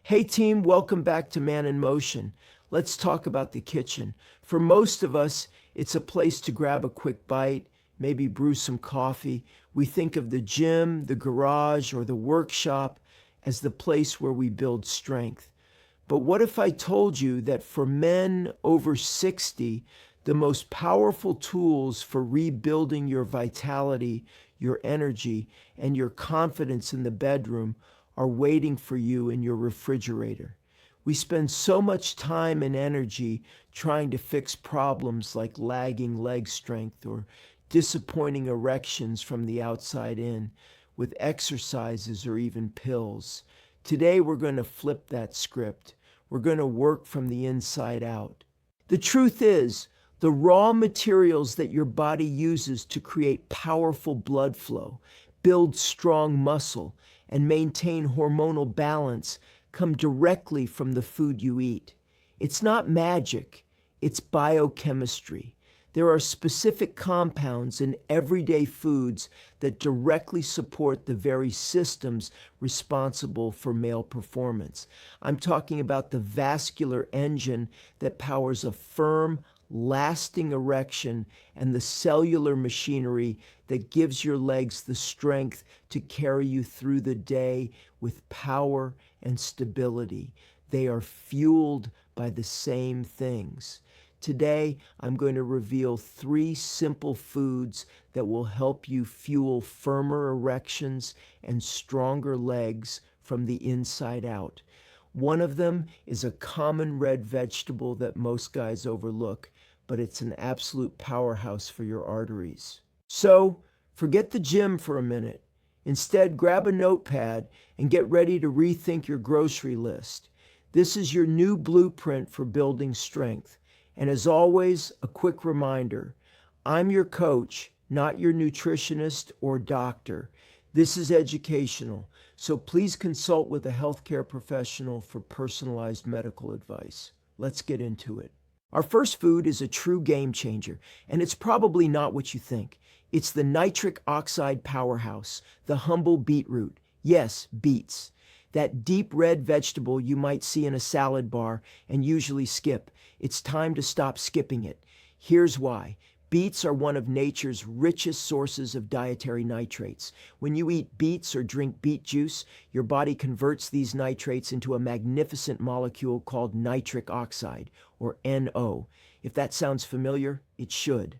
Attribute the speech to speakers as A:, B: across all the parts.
A: Hey team, welcome back to Man in Motion. Let's talk about the kitchen. For most of us, it's a place to grab a quick bite, maybe brew some coffee. We think of the gym, the garage, or the workshop as the place where we build strength. But what if I told you that for men over 60, the most powerful tools for rebuilding your vitality, your energy, and your confidence in the bedroom are waiting for you in your refrigerator? We spend so much time and energy trying to fix problems like lagging leg strength or disappointing erections from the outside in with exercises or even pills. Today, we're going to flip that script. We're going to work from the inside out. The truth is, the raw materials that your body uses to create powerful blood flow, build strong muscle, and maintain hormonal balance come directly from the food you eat. It's not magic, it's biochemistry. There are specific compounds in everyday foods that directly support the very systems responsible for male performance. I'm talking about the vascular engine that powers a firm, lasting erection and the cellular machinery that gives your legs the strength to carry you through the day with power and stability. They are fueled by the same things. Today, I'm going to reveal 3 simple foods that will help you fuel firmer erections and stronger legs from the inside out. One of them is a common red vegetable that most guys overlook, but it's an absolute powerhouse for your arteries. So, forget the gym for a minute. Instead, grab a notepad and get ready to rethink your grocery list. This is your new blueprint for building strength. And as always, a quick reminder, I'm your coach, not your nutritionist or doctor. This is educational, so please consult with a healthcare professional for personalized medical advice. Let's get into it. Our first food is a true game changer, and it's probably not what you think. It's the nitric oxide powerhouse, the humble beetroot. Yes, beets. That deep red vegetable you might see in a salad bar and usually skip. It's time to stop skipping it. Here's why. Beets are one of nature's richest sources of dietary nitrates. When you eat beets or drink beet juice, your body converts these nitrates into a magnificent molecule called nitric oxide, or NO. If that sounds familiar, it should.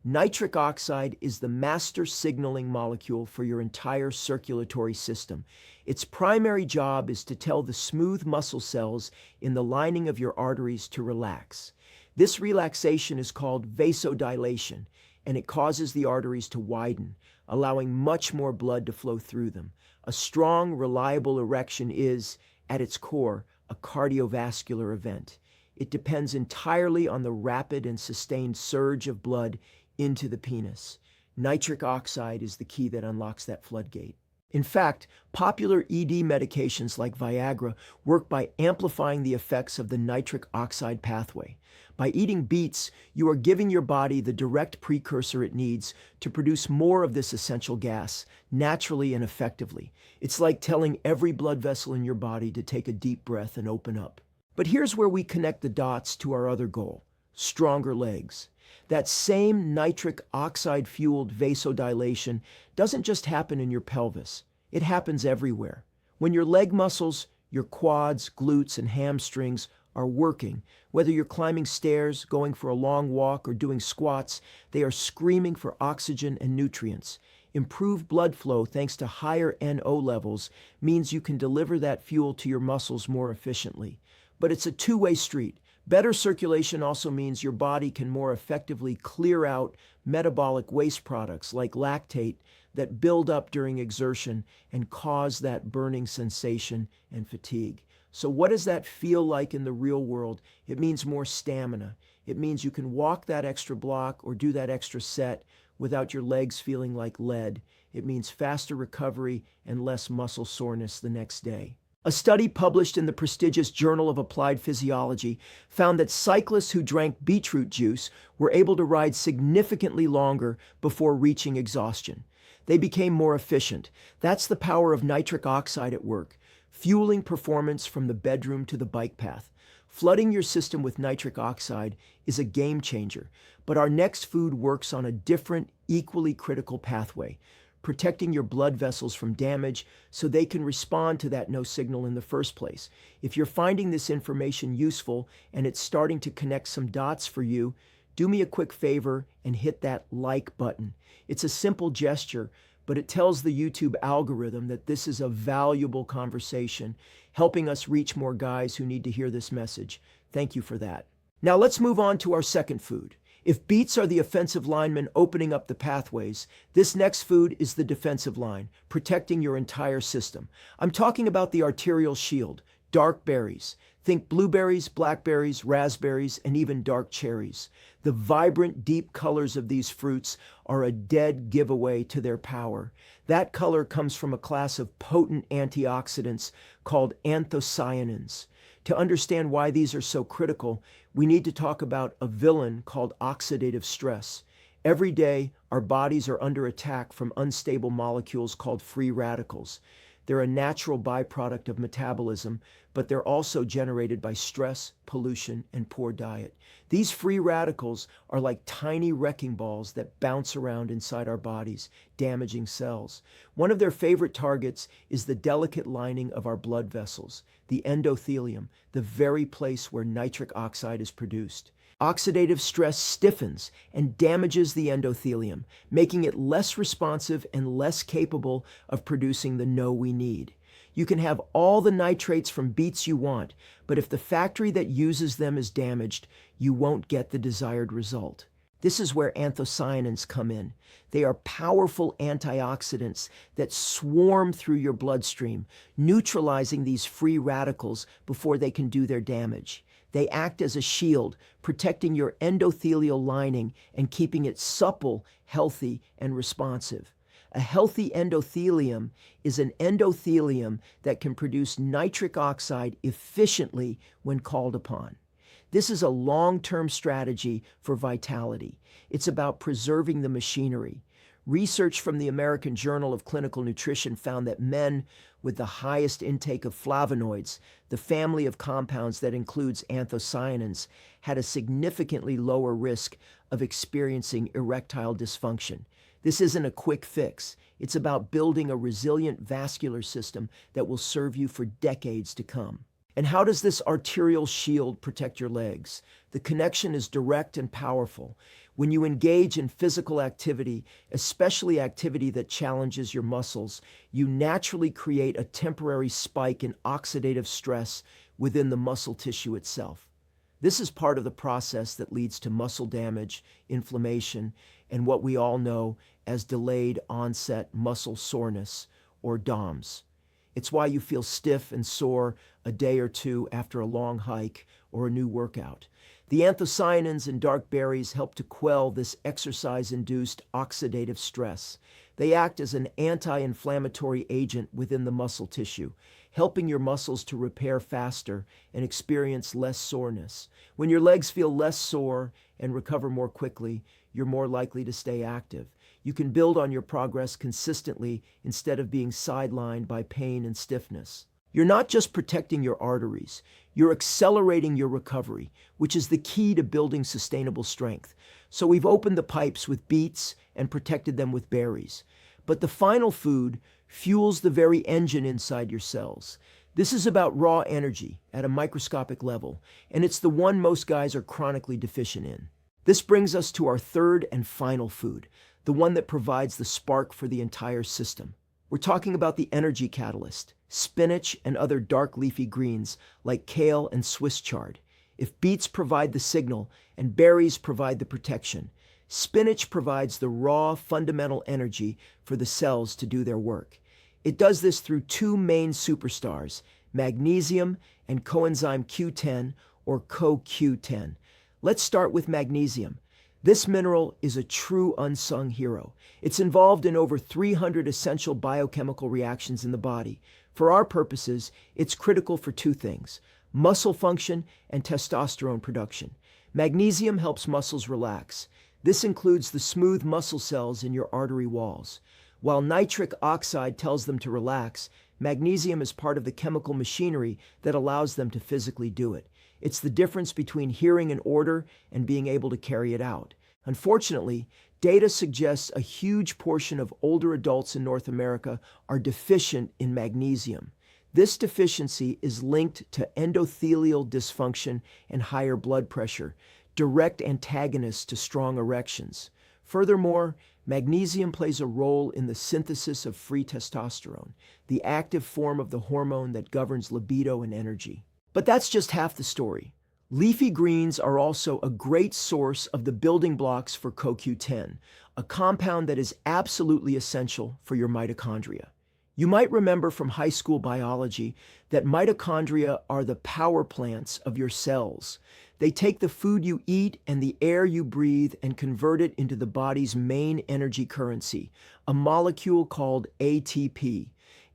A: Nitric oxide is the master signaling molecule for your entire circulatory system. Its primary job is to tell the smooth muscle cells in the lining of your arteries to relax. This relaxation is called vasodilation, and it causes the arteries to widen, allowing much more blood to flow through them. A strong, reliable erection is, at its core, a cardiovascular event. It depends entirely on the rapid and sustained surge of blood into the penis. Nitric oxide is the key that unlocks that floodgate. In fact, popular ED medications like Viagra work by amplifying the effects of the nitric oxide pathway. By eating beets, you are giving your body the direct precursor it needs to produce more of this essential gas, naturally and effectively. It's like telling every blood vessel in your body to take a deep breath and open up. But here's where we connect the dots to our other goal: stronger legs. That same nitric oxide-fueled vasodilation doesn't just happen in your pelvis. It happens everywhere. When your leg muscles, your quads, glutes, and hamstrings are working, whether you're climbing stairs, going for a long walk, or doing squats, they are screaming for oxygen and nutrients. Improved blood flow thanks to higher NO levels means you can deliver that fuel to your muscles more efficiently. But it's a two-way street. Better circulation also means your body can more effectively clear out metabolic waste products like lactate that build up during exertion and cause that burning sensation and fatigue. So what does that feel like in the real world? It means more stamina. It means you can walk that extra block or do that extra set without your legs feeling like lead. It means faster recovery and less muscle soreness the next day. A study published in the prestigious Journal of Applied Physiology found that cyclists who drank beetroot juice were able to ride significantly longer before reaching exhaustion. They became more efficient. That's the power of nitric oxide at work, fueling performance from the bedroom to the bike path. Flooding your system with nitric oxide is a game changer, but our next food works on a different, equally critical pathway, protecting your blood vessels from damage so they can respond to that no signal in the first place. If you're finding this information useful and it's starting to connect some dots for you, do me a quick favor and hit that like button. It's a simple gesture, but it tells the YouTube algorithm that this is a valuable conversation, helping us reach more guys who need to hear this message. Thank you for that. Now let's move on to our second food. If beets are the offensive linemen opening up the pathways, this next food is the defensive line, protecting your entire system. I'm talking about the arterial shield, dark berries. Think blueberries, blackberries, raspberries, and even dark cherries. The vibrant, deep colors of these fruits are a dead giveaway to their power. That color comes from a class of potent antioxidants called anthocyanins. To understand why these are so critical, we need to talk about a villain called oxidative stress. Every day, our bodies are under attack from unstable molecules called free radicals. They're a natural byproduct of metabolism, but they're also generated by stress, pollution, and poor diet. These free radicals are like tiny wrecking balls that bounce around inside our bodies, damaging cells. One of their favorite targets is the delicate lining of our blood vessels, the endothelium, the very place where nitric oxide is produced. Oxidative stress stiffens and damages the endothelium, making it less responsive and less capable of producing the NO we need. You can have all the nitrates from beets you want, but if the factory that uses them is damaged, you won't get the desired result. This is where anthocyanins come in. They are powerful antioxidants that swarm through your bloodstream, neutralizing these free radicals before they can do their damage. They act as a shield, protecting your endothelial lining and keeping it supple, healthy, and responsive. A healthy endothelium is an endothelium that can produce nitric oxide efficiently when called upon. This is a long-term strategy for vitality. It's about preserving the machinery. Research from the American Journal of Clinical Nutrition found that men with the highest intake of flavonoids, the family of compounds that includes anthocyanins, had a significantly lower risk of experiencing erectile dysfunction. This isn't a quick fix. It's about building a resilient vascular system that will serve you for decades to come. And how does this arterial shield protect your legs? The connection is direct and powerful. When you engage in physical activity, especially activity that challenges your muscles, you naturally create a temporary spike in oxidative stress within the muscle tissue itself. This is part of the process that leads to muscle damage, inflammation, and what we all know as delayed onset muscle soreness, or DOMS. It's why you feel stiff and sore a day or two after a long hike or a new workout. The anthocyanins in dark berries help to quell this exercise-induced oxidative stress. They act as an anti-inflammatory agent within the muscle tissue, helping your muscles to repair faster and experience less soreness. When your legs feel less sore and recover more quickly, you're more likely to stay active. You can build on your progress consistently instead of being sidelined by pain and stiffness. You're not just protecting your arteries, you're accelerating your recovery, which is the key to building sustainable strength. So we've opened the pipes with beets and protected them with berries. But the final food fuels the very engine inside your cells. This is about raw energy at a microscopic level, and it's the one most guys are chronically deficient in. This brings us to our third and final food, the one that provides the spark for the entire system. We're talking about the energy catalyst, spinach and other dark leafy greens like kale and Swiss chard. If beets provide the signal and berries provide the protection, spinach provides the raw fundamental energy for the cells to do their work. It does this through two main superstars, magnesium and coenzyme Q10 or CoQ10. Let's start with magnesium. This mineral is a true unsung hero. It's involved in over 300 essential biochemical reactions in the body. For our purposes, it's critical for two things: muscle function and testosterone production. Magnesium helps muscles relax. This includes the smooth muscle cells in your artery walls. While nitric oxide tells them to relax, Magnesium is part of the chemical machinery that allows them to physically do it. It's the difference between hearing an order and being able to carry it out. Unfortunately, data suggests a huge portion of older adults in North America are deficient in magnesium. This deficiency is linked to endothelial dysfunction and higher blood pressure, direct antagonists to strong erections. Furthermore, magnesium plays a role in the synthesis of free testosterone, the active form of the hormone that governs libido and energy. But that's just half the story. Leafy greens are also a great source of the building blocks for CoQ10, a compound that is absolutely essential for your mitochondria. You might remember from high school biology that mitochondria are the power plants of your cells. They take the food you eat and the air you breathe and convert it into the body's main energy currency, a molecule called ATP.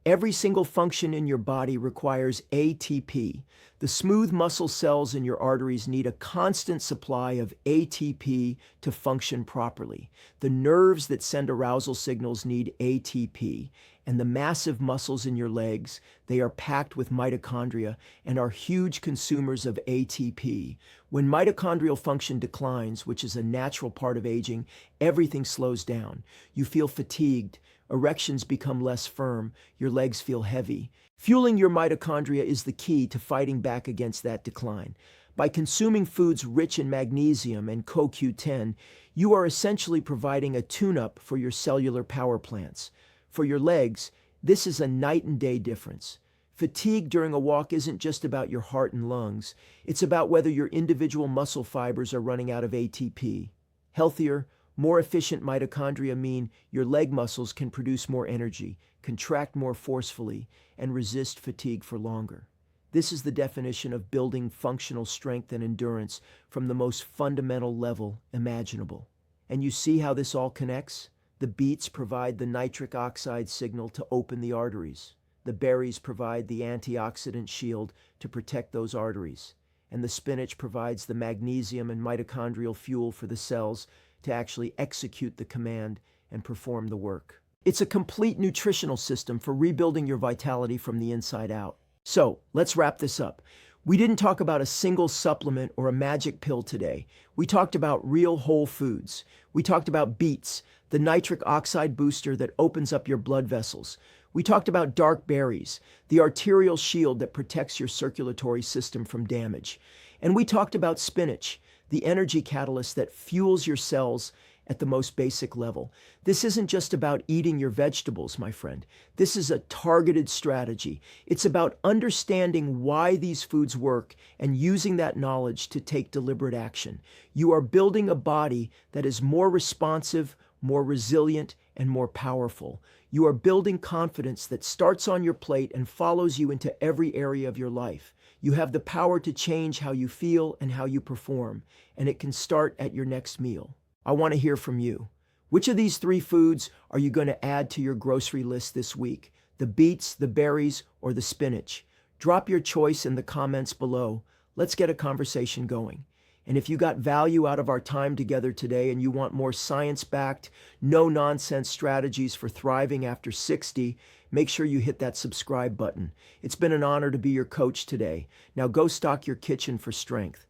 A: Every single function in your body requires ATP. The smooth muscle cells in your arteries need a constant supply of ATP to function properly. The nerves that send arousal signals need ATP. And the massive muscles in your legs, they are packed with mitochondria and are huge consumers of ATP. When mitochondrial function declines, which is a natural part of aging, everything slows down. You feel fatigued. Erections become less firm, your legs feel heavy. Fueling your mitochondria is the key to fighting back against that decline. By consuming foods rich in magnesium and CoQ10, you are essentially providing a tune-up for your cellular power plants. For your legs, this is a night and day difference. Fatigue during a walk isn't just about your heart and lungs. It's about whether your individual muscle fibers are running out of ATP. Healthier, more efficient mitochondria mean your leg muscles can produce more energy, contract more forcefully, and resist fatigue for longer. This is the definition of building functional strength and endurance from the most fundamental level imaginable. And you see how this all connects? The beets provide the nitric oxide signal to open the arteries. The berries provide the antioxidant shield to protect those arteries. And the spinach provides the magnesium and mitochondrial fuel for the cells to actually execute the command and perform the work. It's a complete nutritional system for rebuilding your vitality from the inside out. So, let's wrap this up. We didn't talk about a single supplement or a magic pill today. We talked about real whole foods. We talked about beets, the nitric oxide booster that opens up your blood vessels. We talked about dark berries, the arterial shield that protects your circulatory system from damage. And we talked about spinach, the energy catalyst that fuels your cells at the most basic level. This isn't just about eating your vegetables, my friend. This is a targeted strategy. It's about understanding why these foods work and using that knowledge to take deliberate action. You are building a body that is more responsive, more resilient, and more powerful. You are building confidence that starts on your plate and follows you into every area of your life. You have the power to change how you feel and how you perform, and it can start at your next meal. I want to hear from you. Which of these 3 foods are you going to add to your grocery list this week? The beets, the berries, or the spinach? Drop your choice in the comments below. Let's get a conversation going. And if you got value out of our time together today and you want more science-backed, no-nonsense strategies for thriving after 60, make sure you hit that subscribe button. It's been an honor to be your coach today. Now go stock your kitchen for strength.